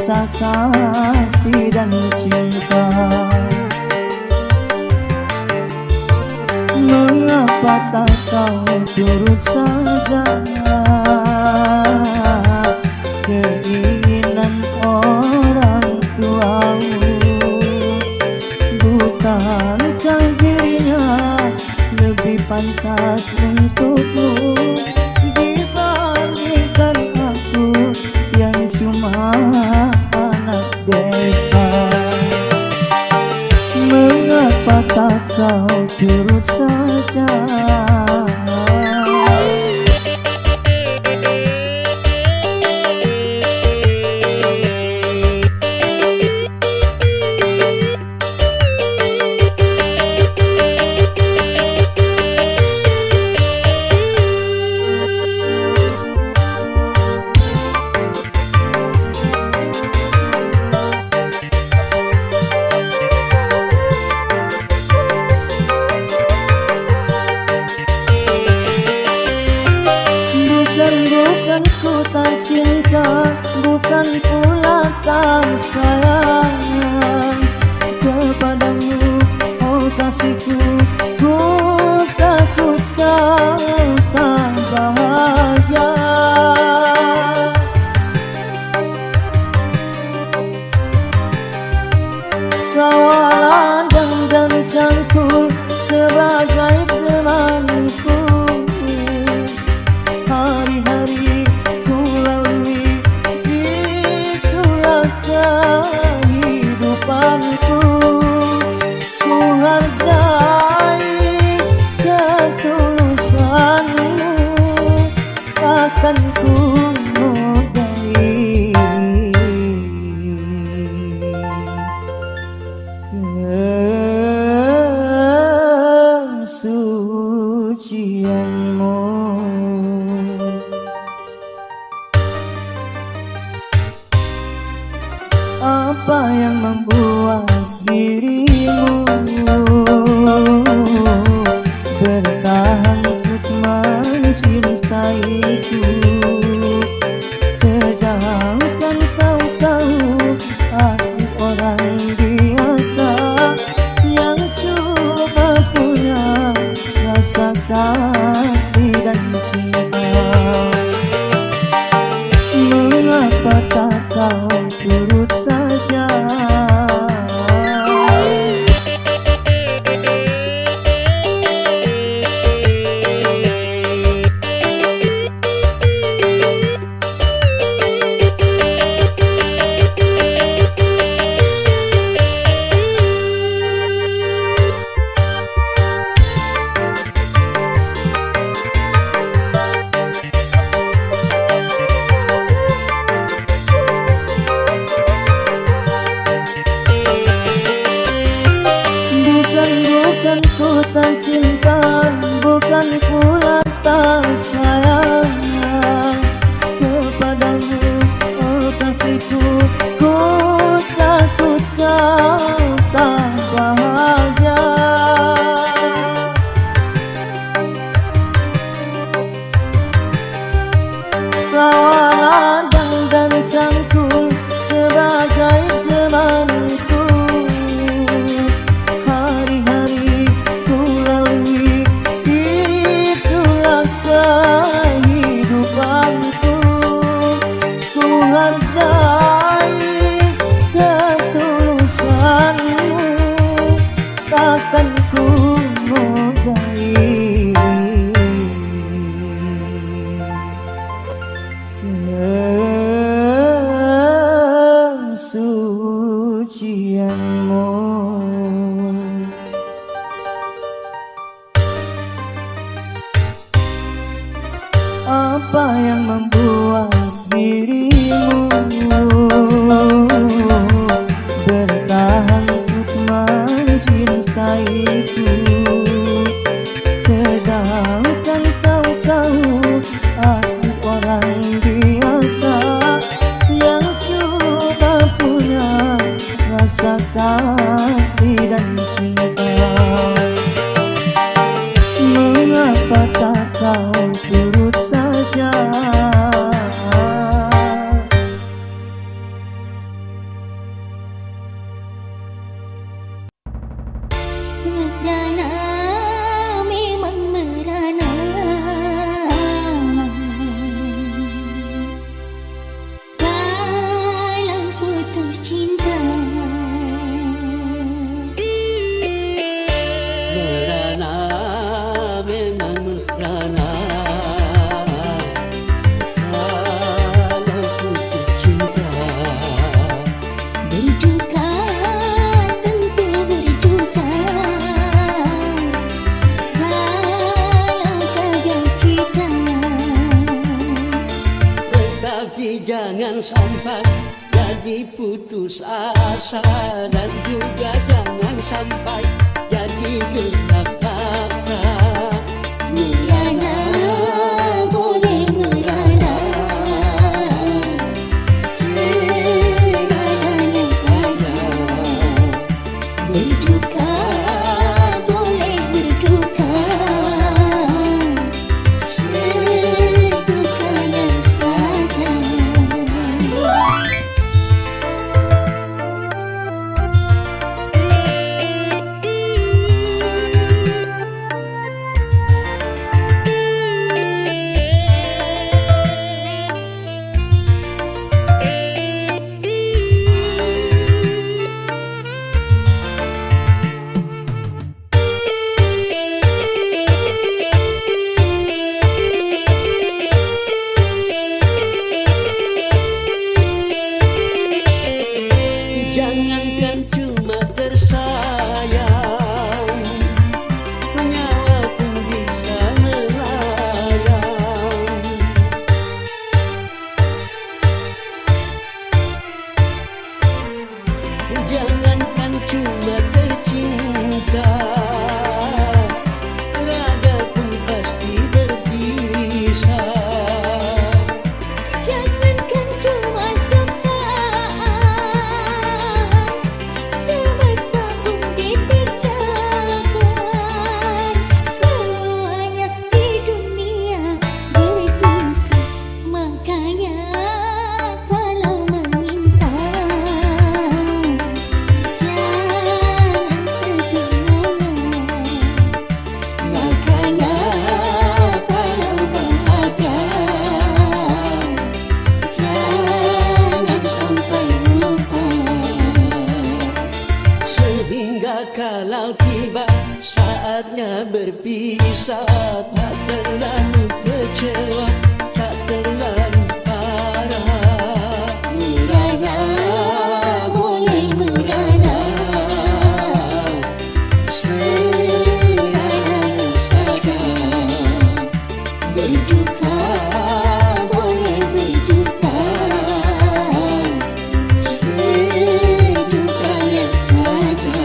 rasa kasih dan cinta. Mengapa tak kau turut saja keinginan orang tuamu? Bukankah dirinya lebih pantas untukmu dibandingkan aku yang cuma anak desa? Mengapa tak kau turut saja? Bukan ku tak cinta, bukan pula tak sayang kepadamu, oh kasihku. Ku takut kau tak bahagia. Sawalah dan cangkul sebagai temanku. Hari-hari ku lalui, itulah kehidupanku. Ku hargai ketulusanmu, takkan ku nodai kesucianmu. Apa yang membuat dirimu bertahan untuk mencintaiku, sedangkan kau tahu aku orang biasa yang cuma punya rasa kasih dan cinta. Mengapa tak kau turut saja? Merana, memang merana. Kalau putus cinta, merana, memang merana. Kalau putus cinta, berduka, tentu berduka. Kalau gagal cinta, tetapi jangan sampai jadi putus asa, dan juga jangan sampai jadi gelap mata. merana, boleh merana. Seadanya saja. Berduka, boleh berduka. Sedukanya saja. Jangankan cuma tersayang, nyawa pun bisa melayang. Jangankan cuma tercinta, raga pun pasti berpisah. Jangankan cuma sepakan, semesta pun ditinggalkan. Semuanya di dunia berpisah. Makanya kalau meminta, jangan sebenarnya. Makanya kalau bahagia, jangan sampai lupa. Sehingga kalau tiba saatnya berpisah, tak terlalu kecewa, tak terlalu parah. Merana, boleh merana. Seadanya saja. Berduka, boleh berduka. Sedukanya saja.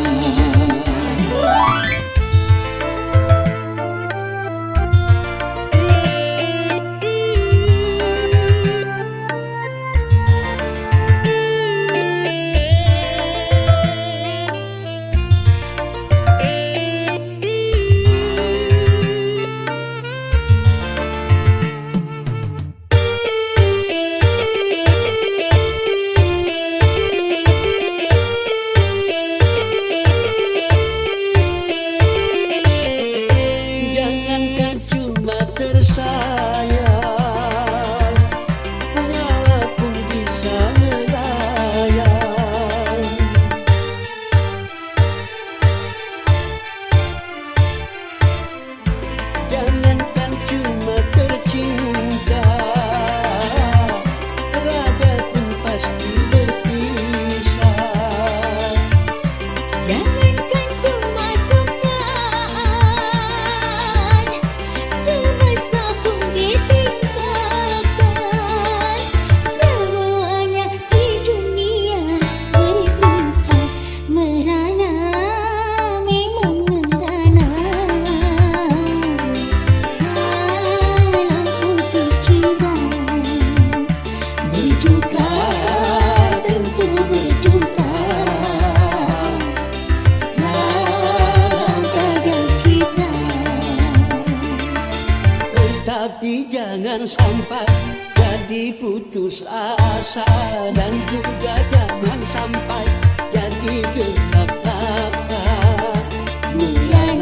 Jangankan cuma tersayang, nyawa pun bisa melayang. Jangankan cuma tercinta, raga pun pasti berpisah. Jangankan cuma sukaan, semesta pun ditinggalkan. Semuanya di dunia berpisah. Merana, memang merana. Kalau putus cinta, berduka, tentu berduka. Kalau gagal cinta, Tapi jangan sampai jadi putus asa, dan juga jangan sampai jadi gelap mata. merana.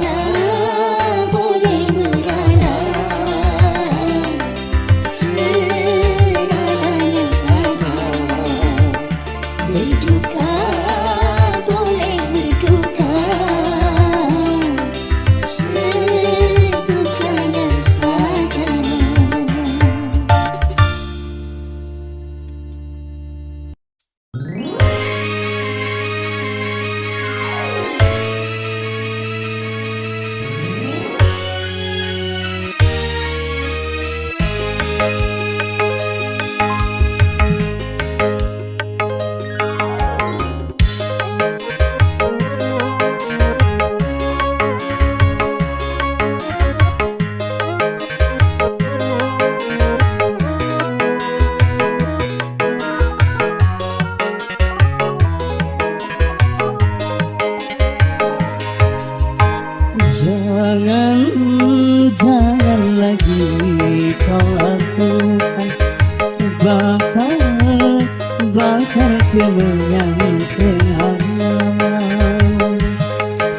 yang tenang.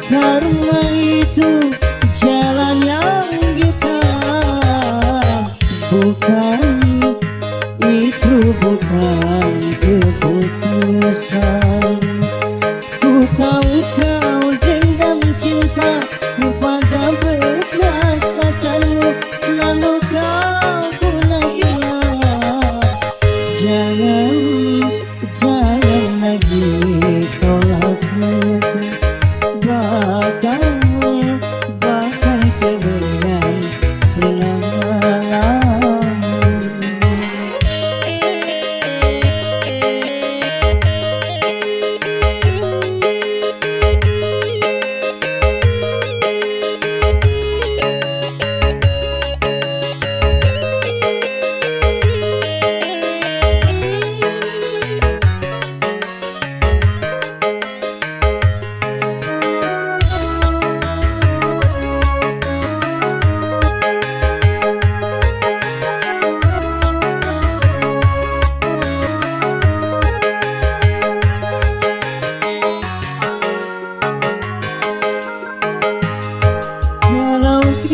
Karena itu jalan yang kita bukan, itu bukan keputusan. Ku tahu kau dendam cinta pada bekas kacamu, lalu kau pun hilang. Jangan, jangan lagi tolak aku, bakal kemudian tenang.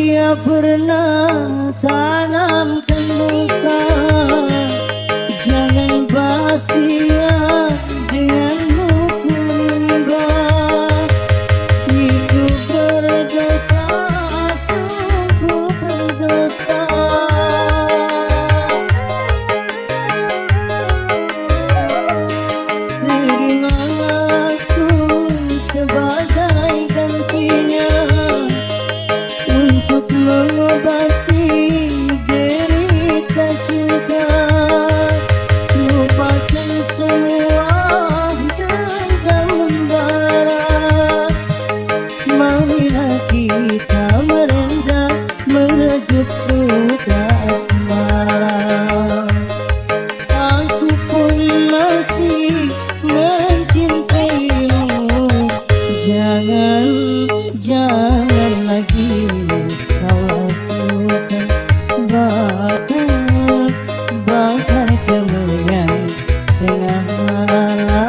Dia pernah tanamkan dusta, jangan balas dia dengan hukum rimba. Itu berdosa, sungguh berdosa. Terimalah aku sebagai gantinya untuk mengobati derita cinta. Lupakan semua dendam membara. Marilah kita merendah, meredup suka asmara. Aku pun masih mencintaimu. Jangan, jangan lagi kau lakukan, bakal kemudian tengah malam.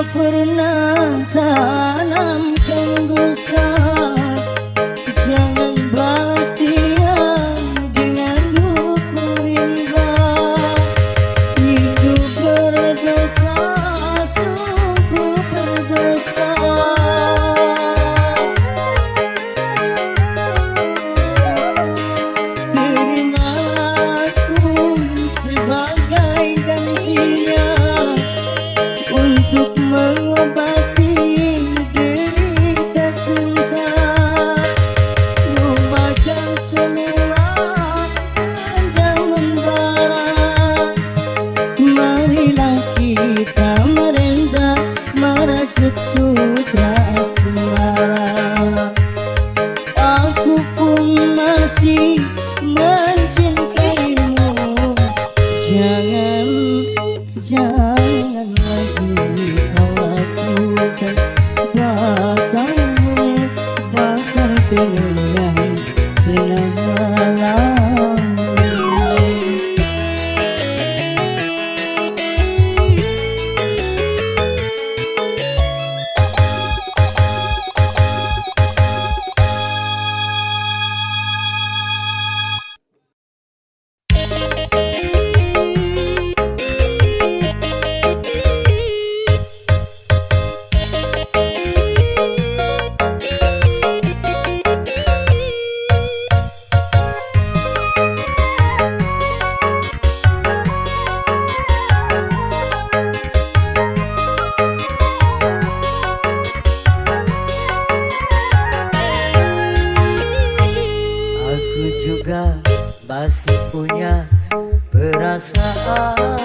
Pernah tanamkan dusta, jangan balas dia dengan hukum rimba. Itu berdosa, sungguh berdosa. Terimalah aku sebagai gantinya untuk mengobati derita cinta. Lupakan semua dendam membara. Marilah kita merendah, merajut sutra asmara. Aku pun masih mencintaimu. Jangan, jangan lagi kau lakukan, bakal kemudian tengah malam. masih punya perasaan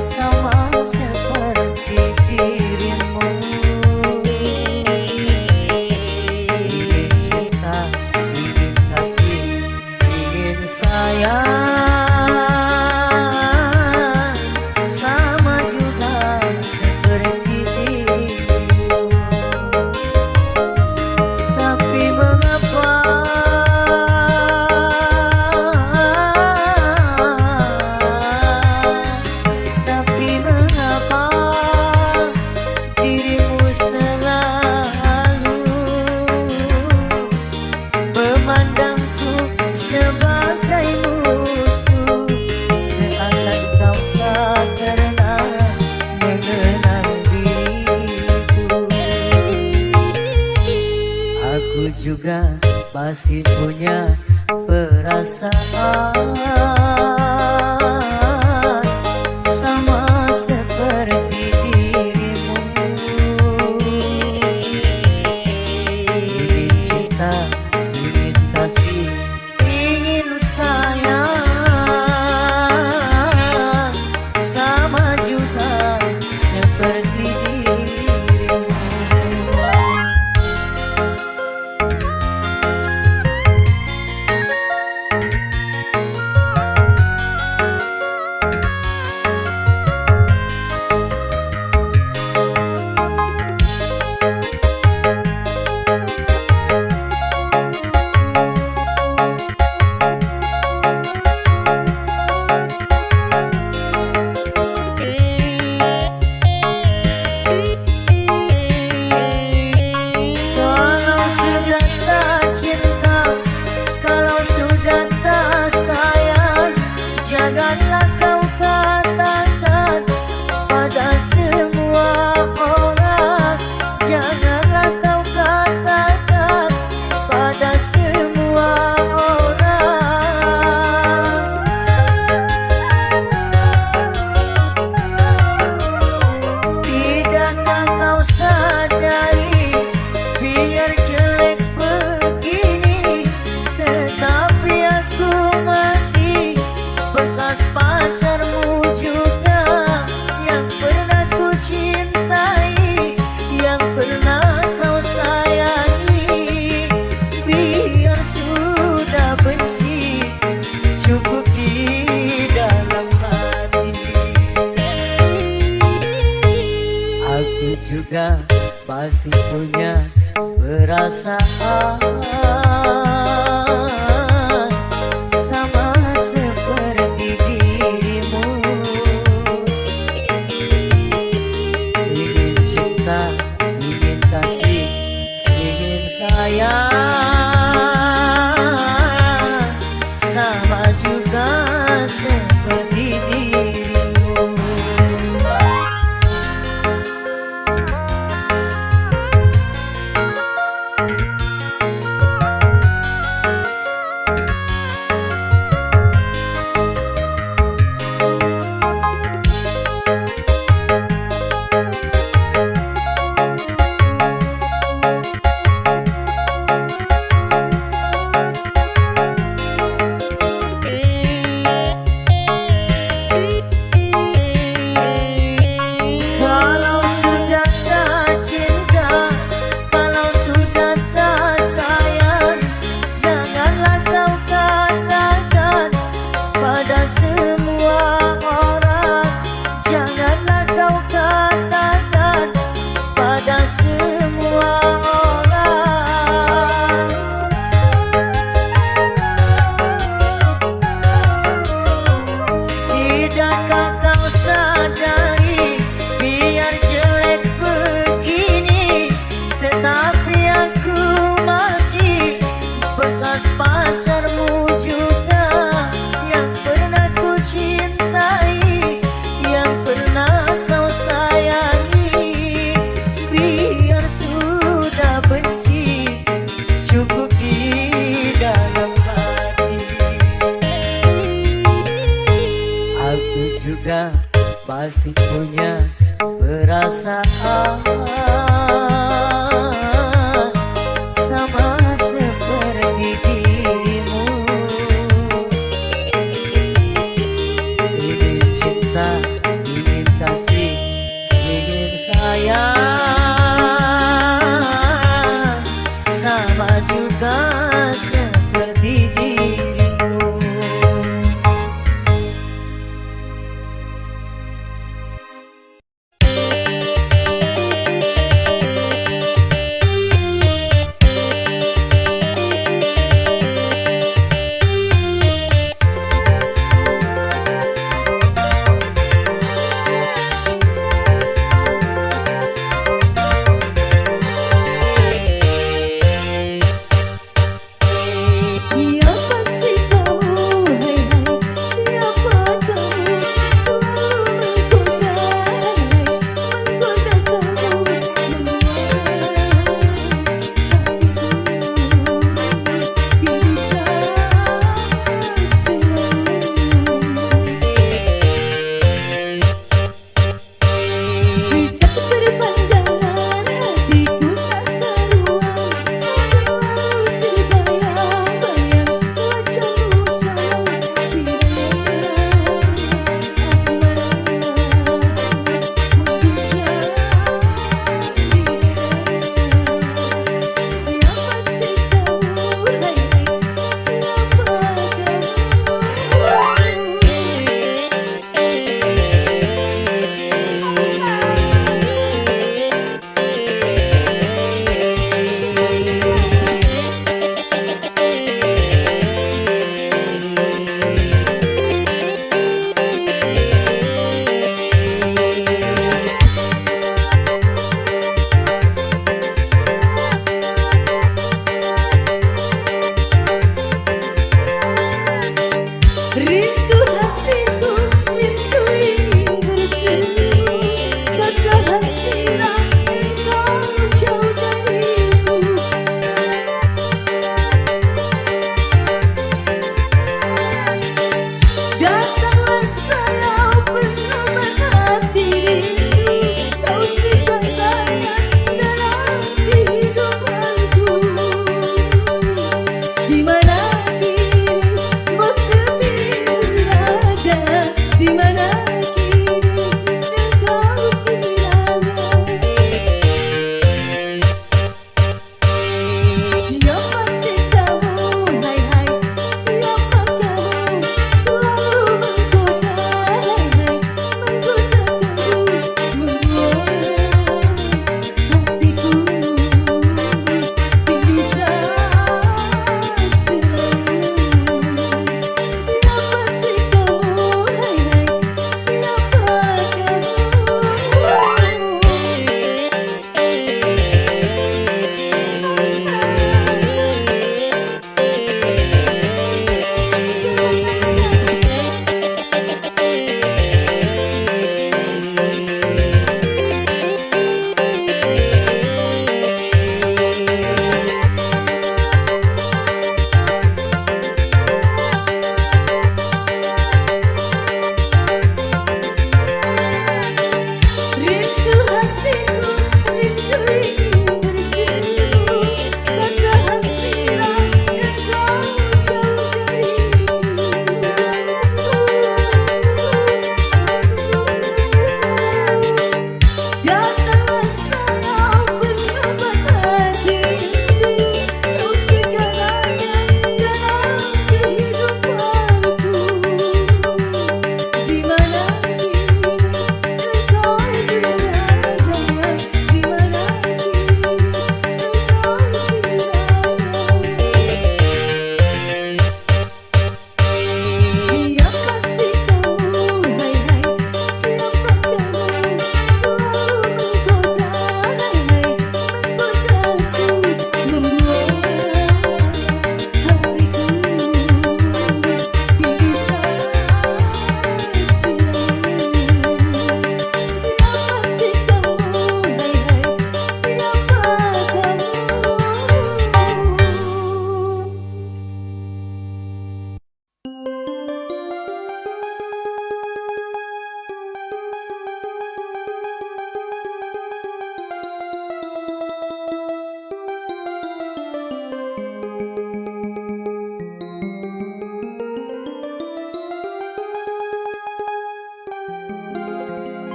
sama seperti dirimu. Ingin cinta, ingin kasih, ingin sayang sama juga seperti dirimu. Tapi mengapa dirimu selalu memandangku sebagai musuh, seakan kau tak pernah mengenal diriku. Aku juga masih punya perasaan sama seperti dirimu. Ingin cinta, ingin kasih, ingin sayang sama juga seperti dirimu. Kalau sudah tak cinta, kalau sudah tak sayang, janganlah kau katakan pada semua orang. Janganlah kau katakan pada semua orang. Tidakkah kau sadari, biar jelek begini, tetapi aku masih bekas pacarmu juga, yang pernah ku cintai, yang pernah kau sayangi. Biar sudah benci, cukup di dalam hati. Aku juga masih punya perasaan sama seperti dirimu. Ingin cinta, ingin kasih, ingin sayang sama juga seperti dirimu. Kalau sudah tak cinta, kalau sudah tak sayang, janganlah kau katakan pada semua orang. Janganlah kau katakan pada semua orang. Tidakkah kau sadari, biar jelek begini, tetapi aku masih bekas pacarmu juga, yang pernah ku cintai, yang pernah kau sayangi. Biar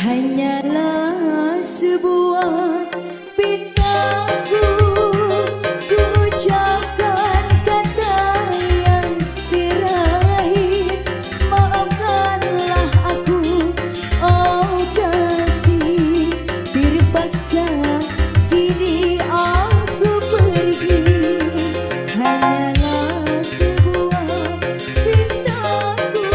hanyalah sebuah bintangku. Ku ucapkan kata yang terakhir, maafkanlah aku, oh kasih. Terpaksa kini aku pergi, hanyalah sebuah bintangku.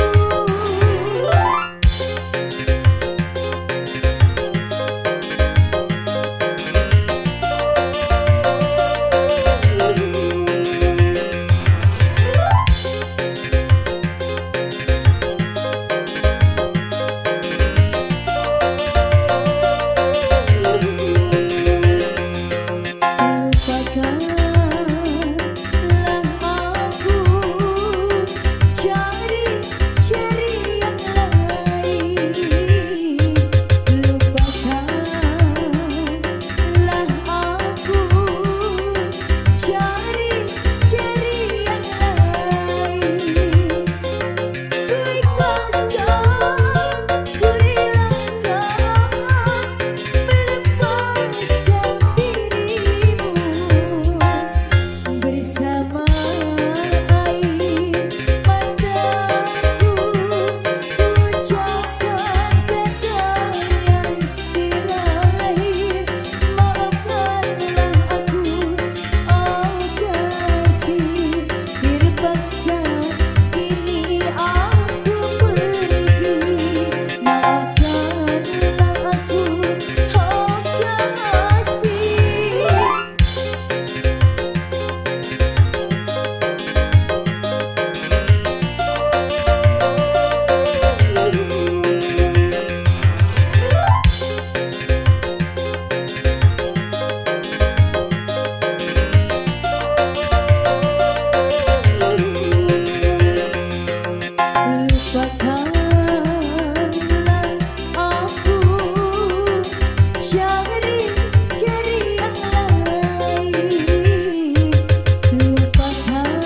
Lupakanlah aku, cari yang lain. Lupakanlah aku, cari yang lain. Ku ikhlaskan, ku relakan melepaskan dirimu bersama air mataku. Ku ucapkan kata yang terakhir, maafkanlah aku, oh kasih. Terpaksa kini aku pergi, maafkanlah aku, oh kasih. Lupakanlah aku, cari yang lain. Lupakanlah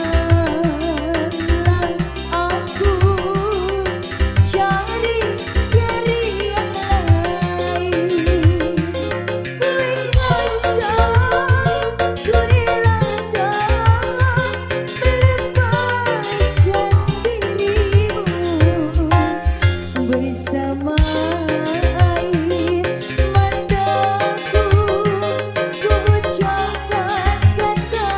aku, cari yang lain. Ku ikhlaskan, ku relakan melepaskan dirimu bersama air mataku. Ku ucapkan kata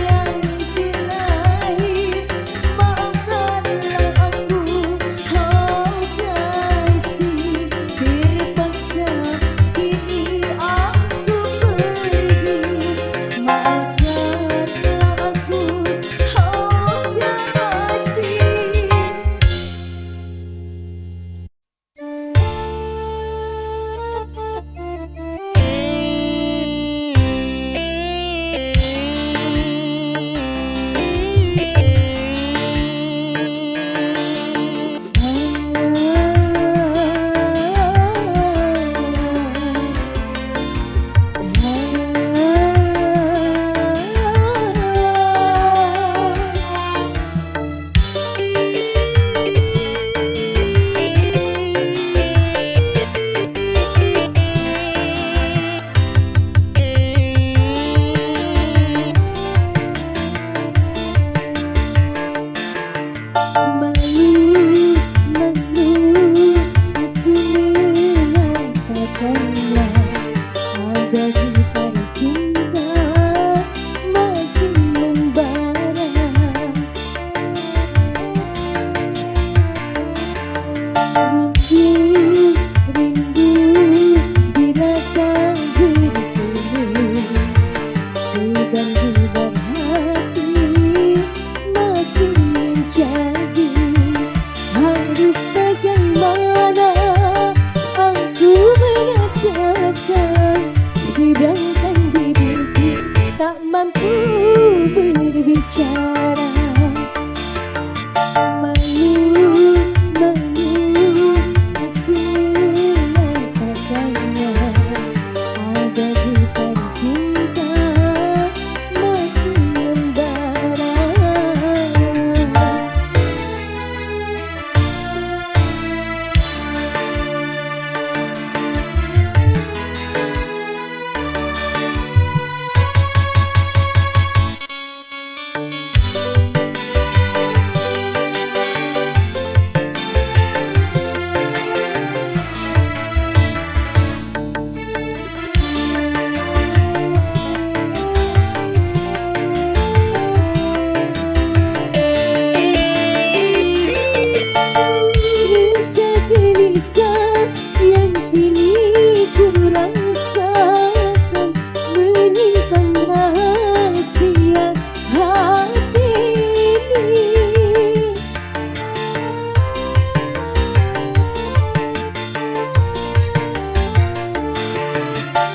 yang terakhir, maafkanlah aku, oh kasih. Terpaksa kini aku pergi, maafkanlah aku, oh kasih.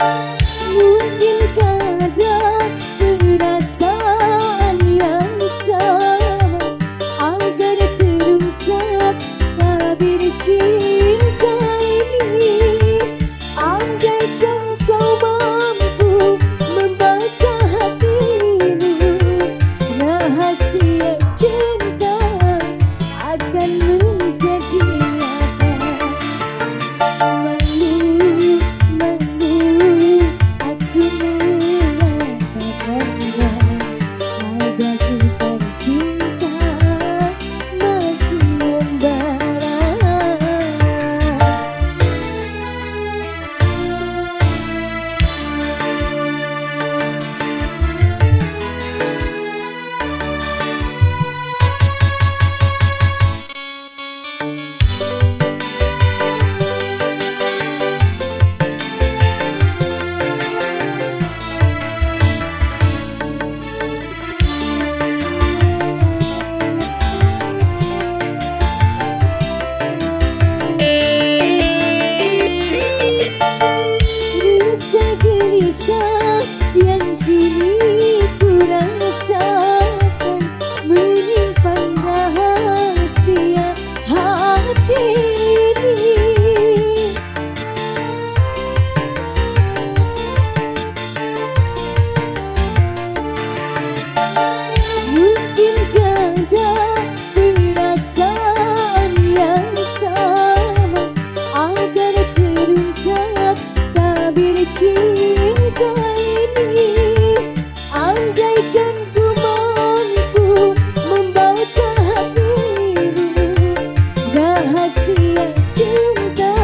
Mungkinkah ada perasaan yang sama agar terungkap tabir cinta ini? Andaikan kau mampu membaca hatimu, rahasia cinta akan menjadi nyata. Malu, malu, aku mengatakannya. Ada kita cinta makin membara. Rasa gelisah yang kini ku rasakan menyimpan rahasia hati ini. Mungkinkah ada perasaan yang sama agar terungkap tabir cinta ini? Andaikan ku mampu membaca hatimu, rahasia cinta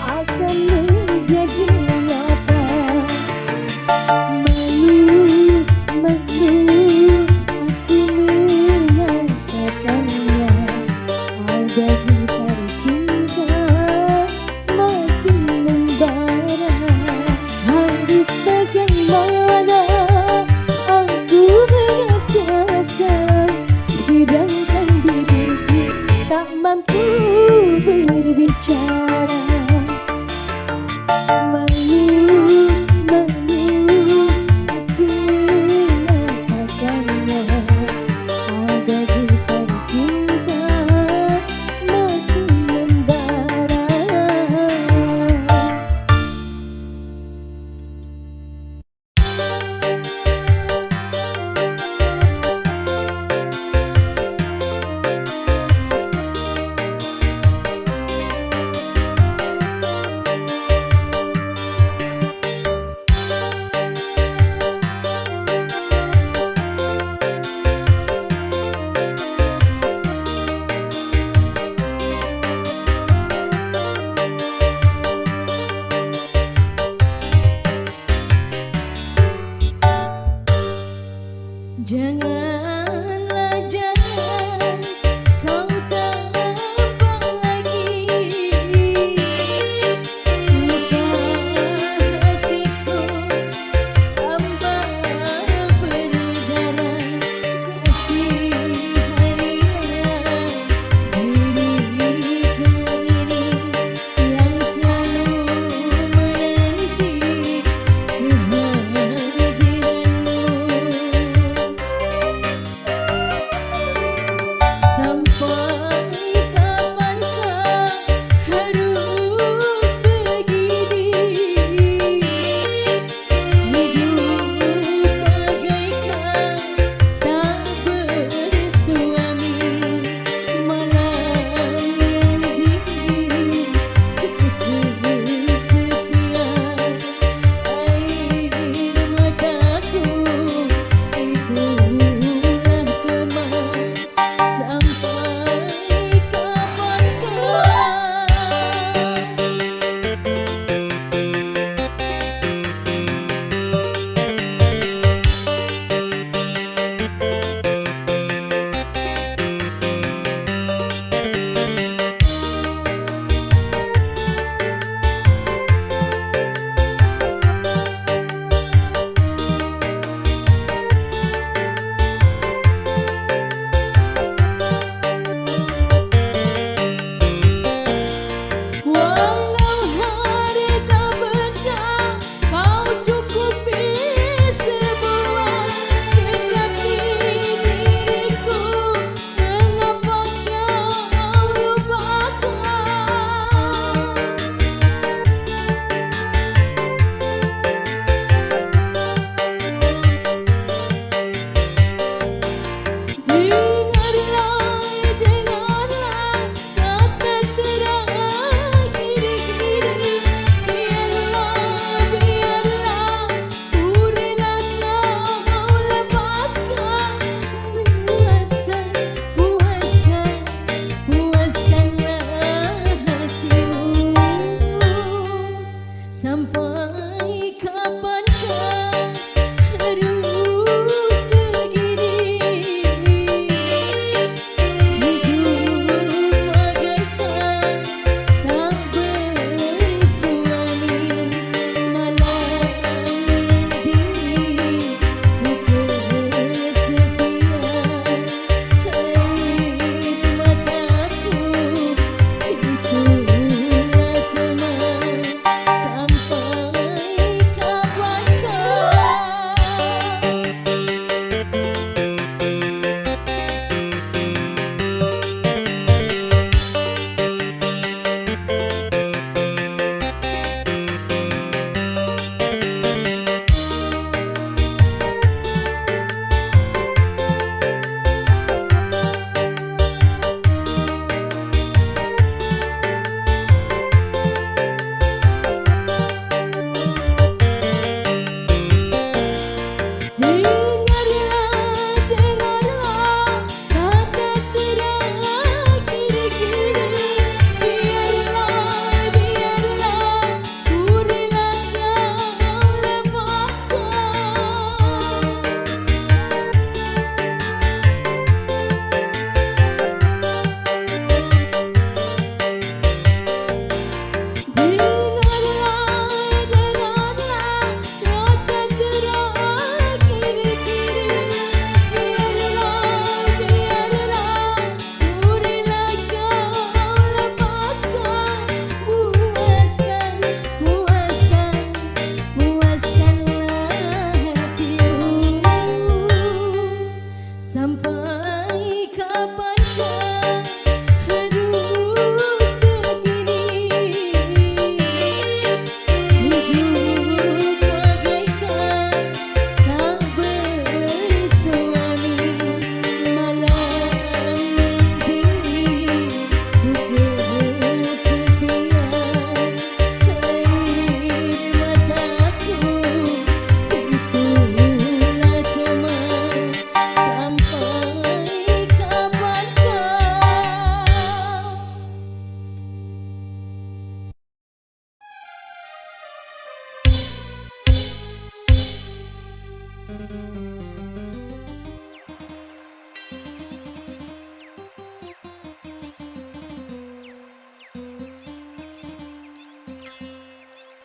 akan menjadi nyata. Malu, malu, aku mengatakannya. Ada gitar cinta makin membara. Harus bagaimana aku mengatakan, sedangkan bibirku tak mampu berbicara. Malu, malu, aku mengatakannya. Ada gitar cinta makin membara. Janganlah, jangan kau tambah lagi luka hatiku, tambah berdarah. Kasihanilah diriku ini yang selalu menanti kehadiranmu.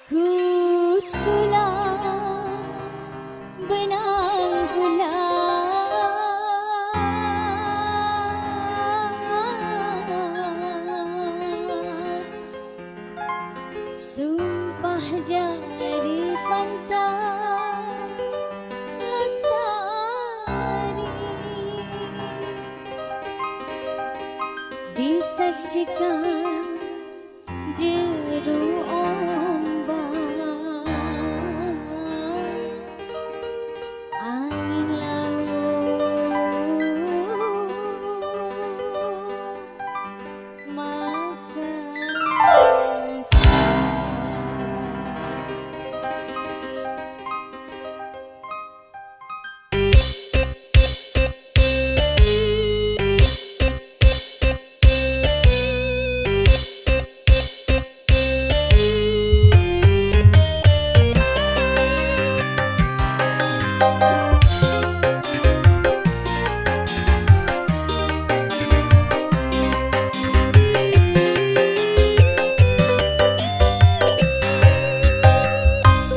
Ku sulam benang bulan, sumpah dari pantai Losari, disaksikan deru ombak, angin laut makan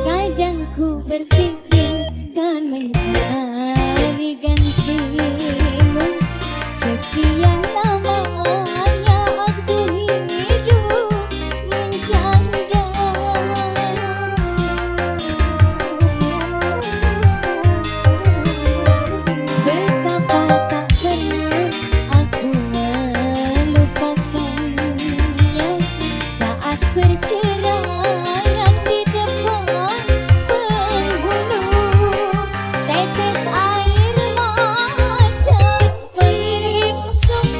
kadang ku berpikir kan mencari gantimu. Sekian lamanya aku hidup menjanda, betapa tak pernah aku melupakannya saat perceraian di depan penghulu. Tetes air mata mengirim sumber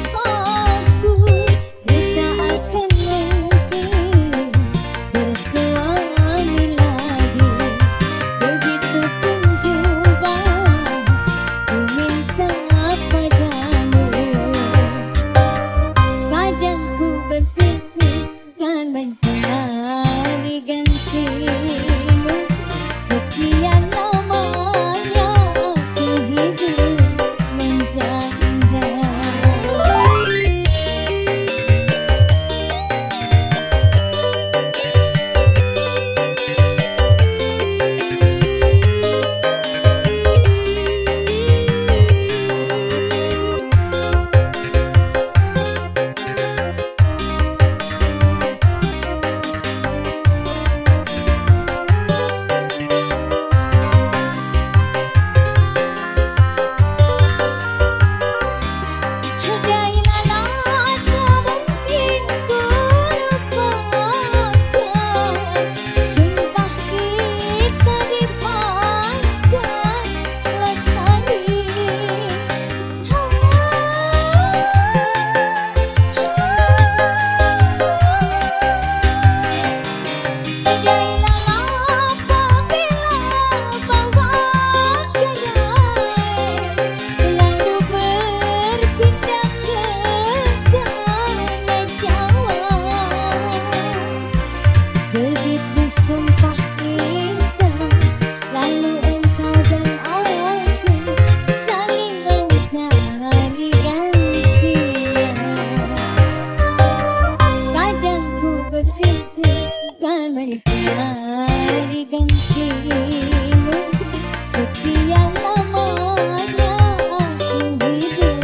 sekian lamanya aku hidup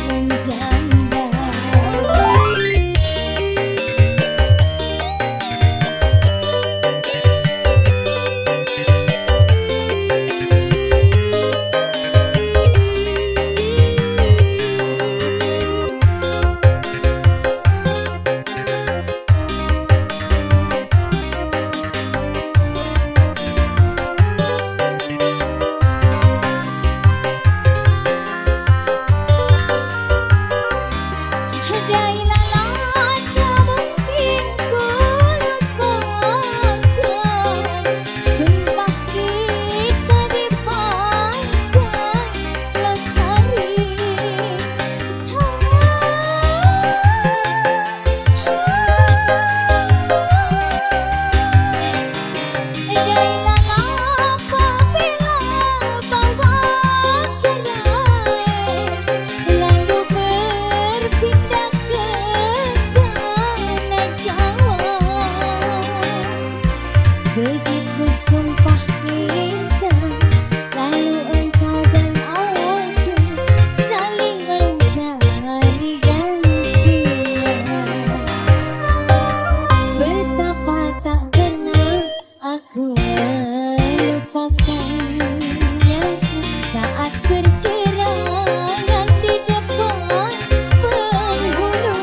menjanda. Sumpah kita dipanjang lestari. Dailah apabila bawa gerai lalu berpindah ke tanah Jawa. Begitu sumpah kita, lalu engkau dan aku saling mencari gantian. Betapa tak pernah aku melupakannya saat perceraian di depan penghulu.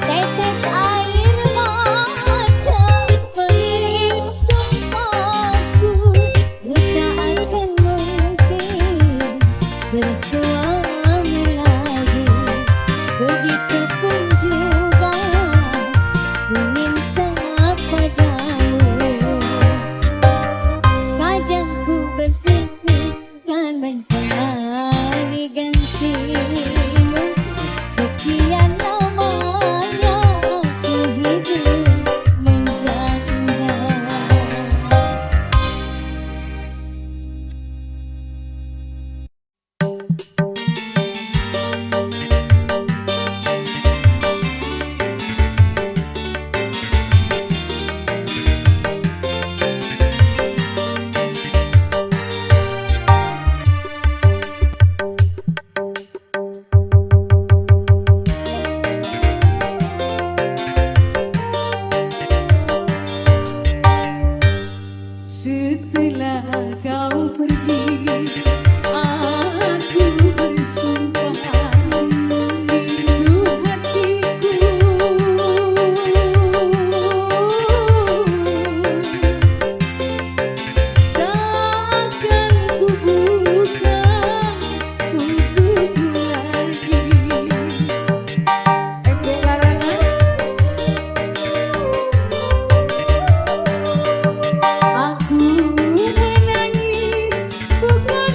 Tetes air mata mengirim sumpahku, ku tak akan mungkin bersuami lagi. Begitupun juga ku minta padamu. Kadang ku berpikir kan mencari gantimu. Sekian lamanya aku hidup menjanda. Setelah kau pergi, aku bersumpah rindu hatiku takkan ku buka untukmu lagi. Aku menangis bukan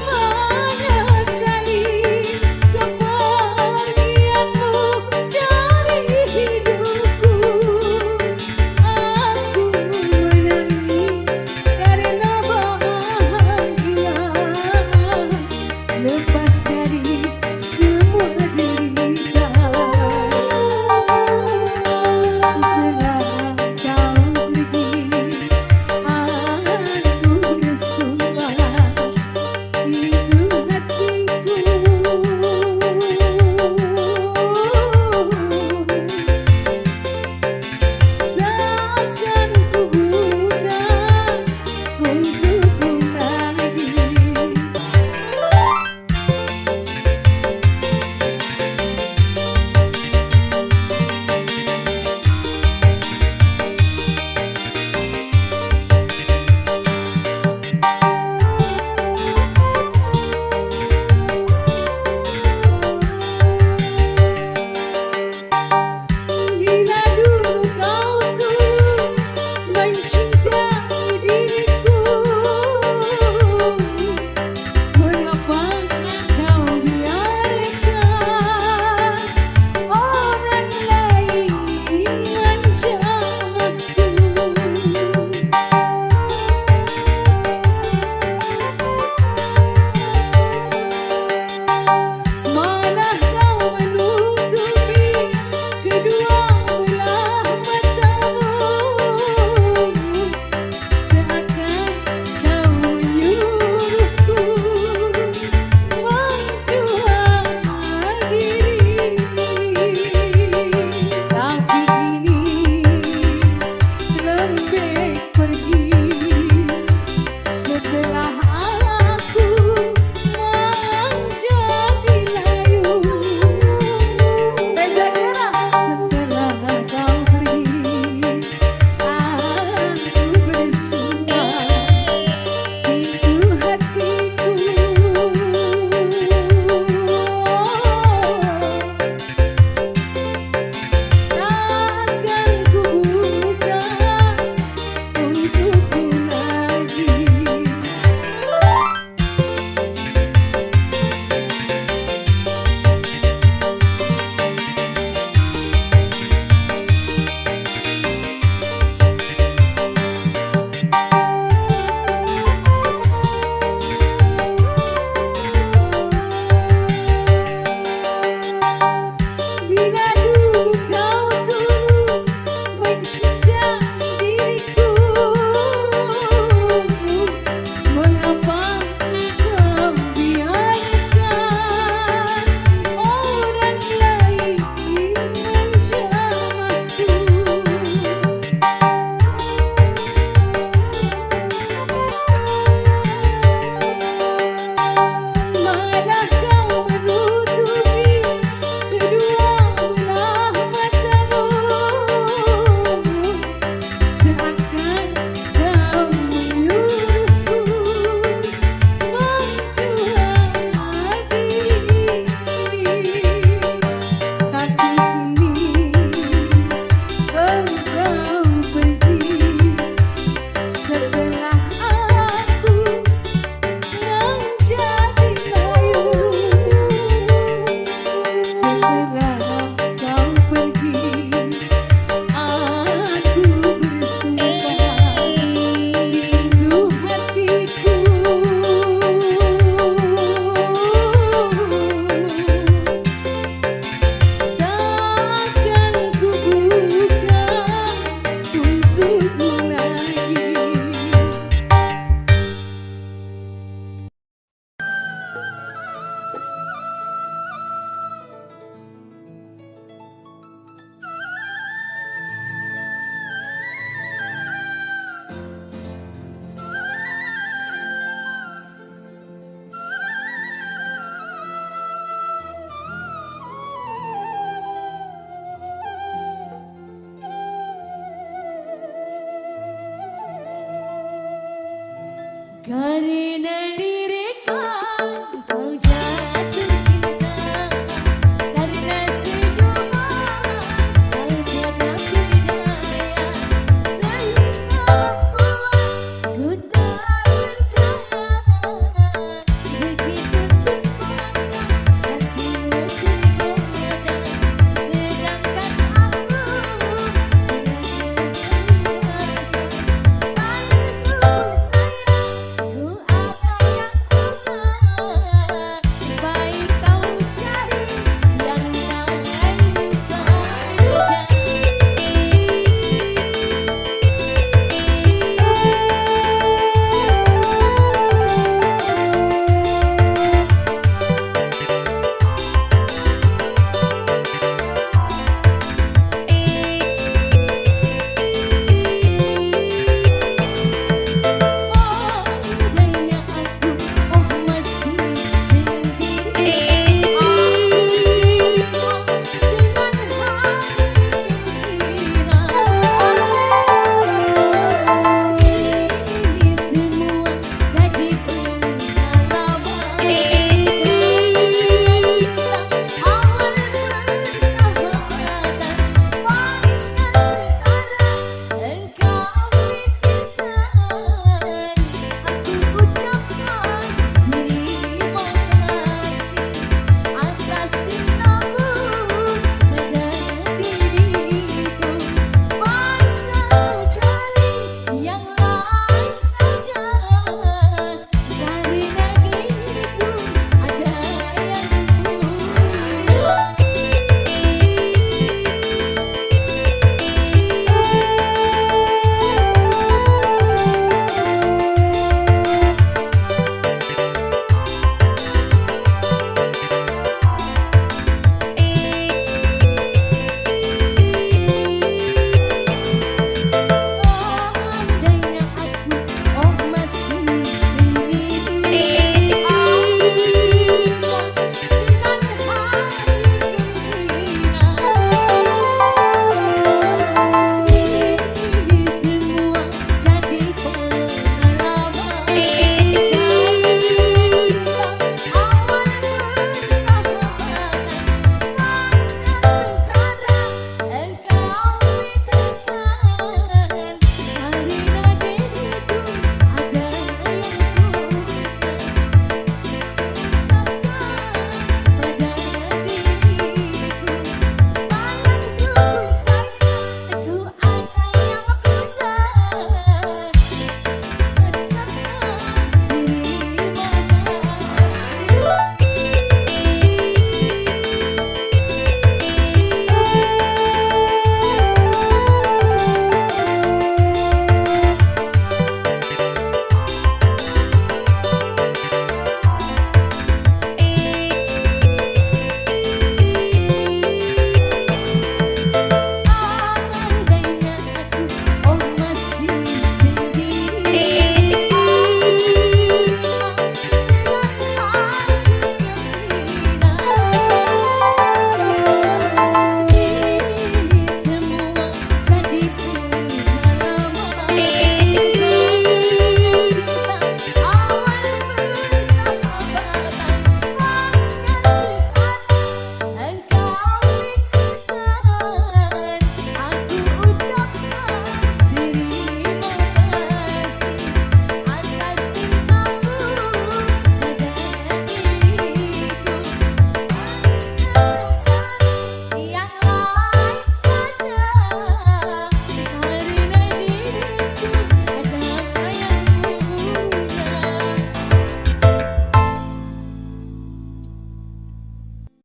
Karena